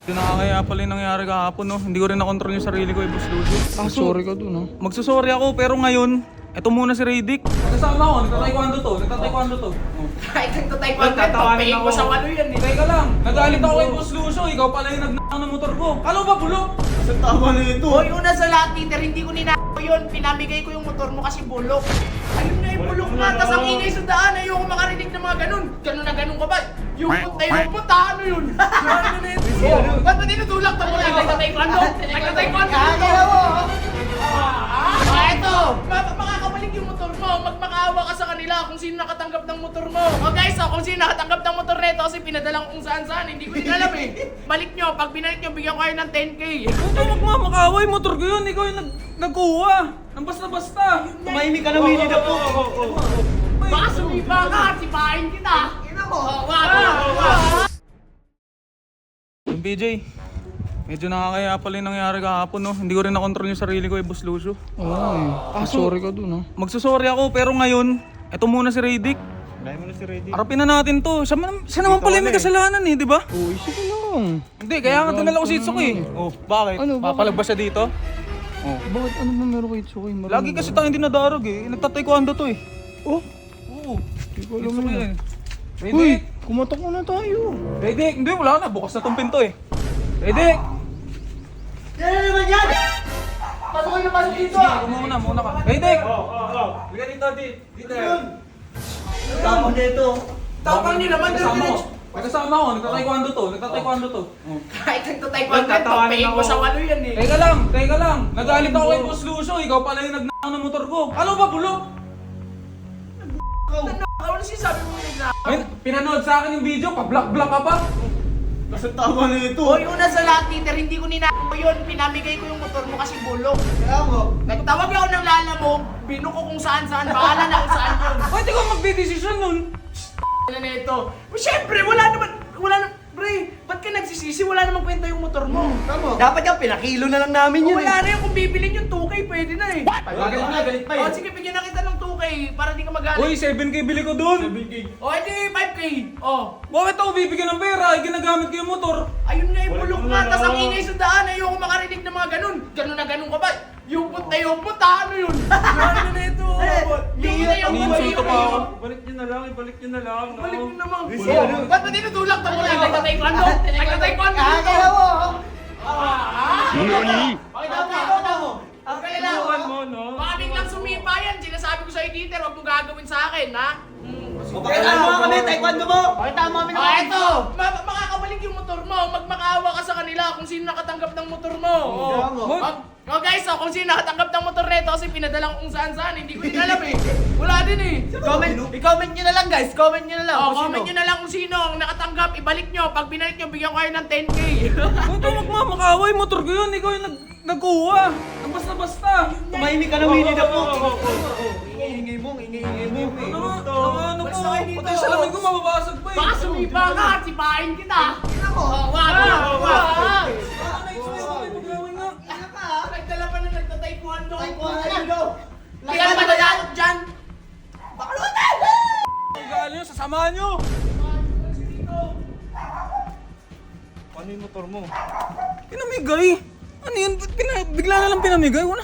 Nakakaya pala yung nangyari kahapon, no? Hindi ko rin na-control yung sarili ko, Boss Lucio. Sorry ka dun, ha? Magsusorry ako, pero ngayon, eto muna si Radic. Kasama ako, nagtataekwondo to. Kahit nagtataekwondo, papain ko sa walo yan eh. Teka lang, nagalit ako kay Boss Lucio, ikaw pala yung nagnakang ng motor ko. Kalo ba bulok? Sa tama na ito. Hoy, una sa lahat, Peter, hindi ko ninako yun. Pinamigay ko yung motor mo kasi bulok. Ayun nga yung bulok nga, tas ang ingay sa daan, ayoko makarinig ng mga ganun. Ganun na ganun ka ba? Yung punta, ano yun? Ano na yun? Ba't ba tinutulak na mo lang? Nagtataekwondo? Eto! Makakabalik yung motor mo. Magmakaawa ka sa kanila kung sino nakatanggap ng motor mo. O guys, kung sino nakatanggap ng motor nito kasi pinadala ko kung saan-saan. Hindi ko din alam eh. Balik nyo. Pag binalik nyo, bigyan ko kayo ng 10K. Huwag magmamakaway, motor ko yun. Ikaw yung nagkuha. Ang basta-basta. Tumahimik ka na, Winnie the Pooh. Baka sumipa ka, sipahin kita. Ina mo. Yung BJ, medyo nakakaya pala yung nangyari kahapon, no? Hindi ko rin na-control yung sarili ko, Boss Lucio. Sorry ka dun, ha? Magsusorry ako, pero ngayon, eto muna si Radic. Dahil mo na si Ready. Harapin na natin to. Siya naman pala yung may kasalanan eh, di ba? Uy, sige lang. Hindi, kaya nga dinala ko si Itsuko eh. Oh, bakit? Ano, bakit? Papalag ba siya dito? Oh. Bakit ano ba meron kay Itsuki? Lagi kasi tayong dinadarog eh. Nagtataekwondo to eh. Oh? Oo. Hindi ko alam Itsuko yun. yan. Uy, Radic! kumatok muna tayo. Radic! Hindi, wala na. Bukas na tong pinto eh. Radic! Yan na naman yan! Pasok kayo na pasok dito Sige, ah! muna ka. Radic! Liga dito, dito. Tapang dito. Tapang nyo naman Kasama dito. ko. May kasama ko. Nagtataekwondo to. Oh. Kahit nagtataekwondo, papain ko sa walo yan eh. Teka lang. Nagalit ako kay Boss Lucio. Ikaw pala yung nagnakang ng motor ko. Kalo ba bulok? Ano sinasabi mo na? May pinanood sa akin yung video. Pa-block ka pa. Sa tama na ito. Hoy, una sa lahat, Peter, hindi ko ninako yun. Pinamigay ko yung motor mo kasi bulok. Kaya mo. Nagtawag ako ng lala mo, binuko kung saan-saan, bahala na kung saan yun. Pwede ko magdidesisyon nun. Ano na ito? Siyempre, wala naman, pre, ba't ka nagsisisi? Wala namang kwenta yung motor mo. Dapat yung pinakilo na lang namin O, yun. wala na yun, kung bibilin yung 2K, pwede na eh. Galit pa O, sige, bigyan na kita ng 2K para di ka magalit. Uy, 7K bili ko dun. O, edi 5K. O, Bakit ako bibigyan ng pera? Ay, ginagamit ko yung motor. ayun nga yung bulok nga, tas ang ingay sa daan, ayoko makarinig ng mga ganun. Ganun na ganun ka ba? Yung punta, ano yun? Ano na ito? Iniinsulto pa ako. Balik nyo na lang. Balik nyo naman. Ba't ba tinutulak na mo lang? Nagtataekwondo? Nagtataekwondo dito? Pakita mo. Ang kailangan mo, no? Baka biglang sumipa yan. Sinasabi ko sa'yo, Dieter, huwag mo gagawin sa akin, ha? Pakita mo kami, taekwondo mo. Pakita mo kami. Eto! Makakabalik yung motor mo. Magmakaawa ka sa kanila kung sino nakatanggap ng motor mo. Guys, kung sino nakatanggap ng motor nito kasi pinadala ko kung saan-saan. Hindi ko din alam eh. Wala din eh. I-comment nyo na lang, guys. Comment nyo na lang. Comment nyo na lang kung sino ang nakatanggap. Ibalik nyo. Pag binalik nyo, bigyan ko kayo ng 10K. Huwag ka magmamakaway, motor ko yun. Ikaw yung nagkuha. Ang basta-basta. Tumahimik ka na, Winnie the Pooh. Ingay mo. Ano po? Pati sa lamin ko mababasag pa eh. Baka sumipa ka. Sipahin kita. Ina mo. Nagdala pa na nagtataekwondo. Kaya pa nagalit dyan. Baka lutan! Galing nyo, sasamahan nyo. Ano yung motor mo? Pinamigay. Ano yun? Bigla na lang pinamigay. Wala.